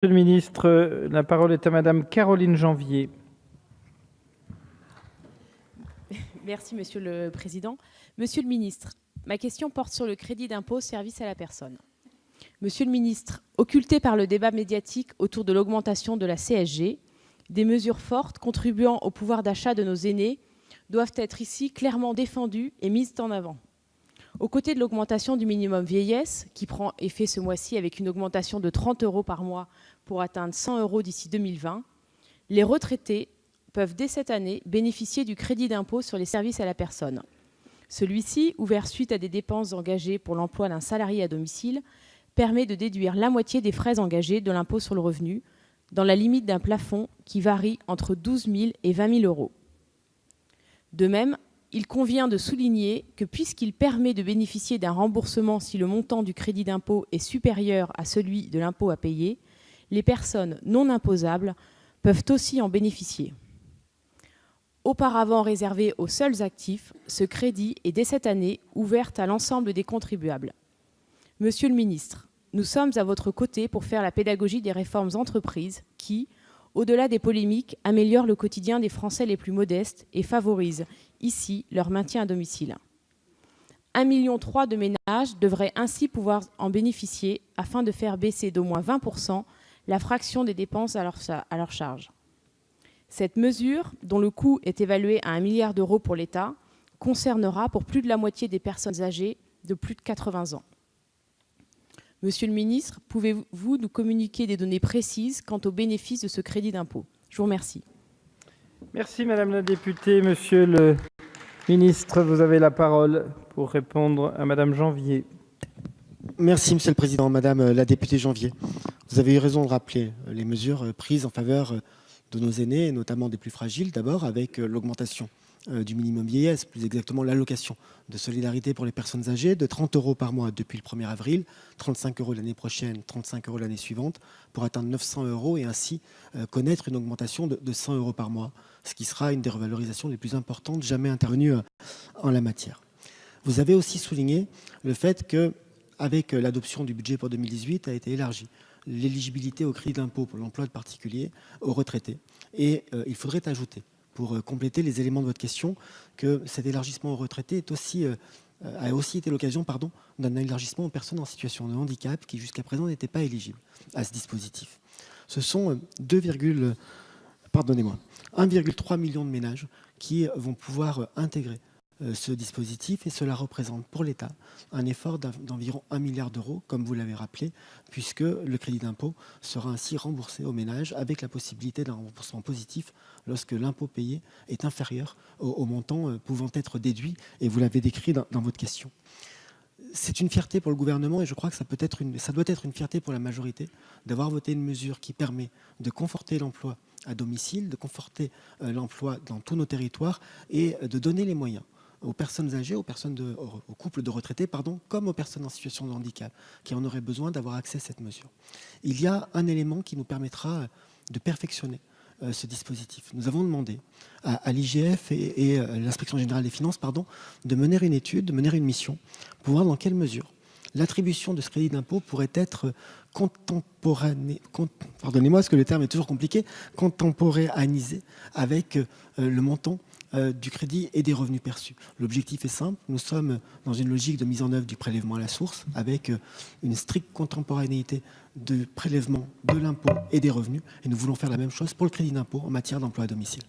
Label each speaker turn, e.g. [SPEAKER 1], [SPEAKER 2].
[SPEAKER 1] Monsieur le ministre, la parole est à Madame Caroline Janvier.
[SPEAKER 2] Merci, Monsieur le Président. Monsieur le ministre, ma question porte sur le crédit d'impôt service à la personne. Monsieur le ministre, occulté par le débat médiatique autour de l'augmentation de la CSG, des mesures fortes contribuant au pouvoir d'achat de nos aînés doivent être ici clairement défendues et mises en avant. Aux côtés de l'augmentation du minimum vieillesse, qui prend effet ce mois-ci avec une augmentation de 30 € par mois pour atteindre 100 € d'ici 2020, les retraités peuvent dès cette année bénéficier du crédit d'impôt sur les services à la personne. Celui-ci, ouvert suite à des dépenses engagées pour l'emploi d'un salarié à domicile, permet de déduire la moitié des frais engagés de l'impôt sur le revenu, dans la limite d'un plafond qui varie entre 12 000 et 20 000 €. De même, il convient de souligner que puisqu'il permet de bénéficier d'un remboursement si le montant du crédit d'impôt est supérieur à celui de l'impôt à payer, les personnes non imposables peuvent aussi en bénéficier. Auparavant réservé aux seuls actifs, ce crédit est dès cette année ouvert à l'ensemble des contribuables. Monsieur le ministre, nous sommes à votre côté pour faire la pédagogie des réformes entreprises qui, au-delà des polémiques, améliorent le quotidien des Français les plus modestes et favorisent, ici, leur maintien à domicile. 1,3 million de ménages devraient ainsi pouvoir en bénéficier afin de faire baisser d'au moins 20 % la fraction des dépenses à leur charge. Cette mesure, dont le coût est évalué à 1 milliard d'euros pour l'État, concernera pour plus de la moitié des personnes âgées de plus de 80 ans. Monsieur le ministre, pouvez-vous nous communiquer des données précises quant aux bénéfices de ce crédit d'impôt? Je vous remercie.
[SPEAKER 1] Merci Madame la députée. Monsieur le ministre, vous avez la parole pour répondre à Madame Janvier.
[SPEAKER 3] Merci Monsieur le Président. Madame la députée Janvier, vous avez eu raison de rappeler les mesures prises en faveur de nos aînés, et notamment des plus fragiles, d'abord avec l'augmentation du minimum vieillesse, plus exactement l'allocation de solidarité pour les personnes âgées de 30 € par mois depuis le 1er avril, 35 € l'année prochaine, 35 € l'année suivante, pour atteindre 900 € et ainsi connaître une augmentation de 100 € par mois, ce qui sera une des revalorisations les plus importantes jamais intervenues en la matière. Vous avez aussi souligné le fait que, avec l'adoption du budget pour 2018, a été élargie l'éligibilité au crédit d'impôt pour l'emploi de particuliers aux retraités. Et il faudrait ajouter, pour compléter les éléments de votre question, que cet élargissement aux retraités a aussi été l'occasion d'un élargissement aux personnes en situation de handicap qui jusqu'à présent n'étaient pas éligibles à ce dispositif. Ce sont 1,3 million de ménages qui vont pouvoir intégrer ce dispositif, et cela représente pour l'État un effort d'environ 1 milliard d'euros, comme vous l'avez rappelé, puisque le crédit d'impôt sera ainsi remboursé aux ménages avec la possibilité d'un remboursement positif lorsque l'impôt payé est inférieur au montant pouvant être déduit, et vous l'avez décrit dans votre question. C'est une fierté pour le gouvernement, et je crois que ça doit être une fierté pour la majorité d'avoir voté une mesure qui permet de conforter l'emploi à domicile, de conforter l'emploi dans tous nos territoires et de donner les moyens aux personnes âgées, aux couples de retraités, comme aux personnes en situation de handicap, qui en auraient besoin d'avoir accès à cette mesure. Il y a un élément qui nous permettra de perfectionner ce dispositif. Nous avons demandé à l'IGF et l'Inspection générale des finances de mener une étude, de mener une mission, pour voir dans quelle mesure l'attribution de ce crédit d'impôt pourrait être pardonnez-moi, parce que le terme est toujours compliqué, contemporanéisé avec le montant du crédit et des revenus perçus. L'objectif est simple, nous sommes dans une logique de mise en œuvre du prélèvement à la source avec une stricte contemporanéité de prélèvement de l'impôt et des revenus, et nous voulons faire la même chose pour le crédit d'impôt en matière d'emploi à domicile.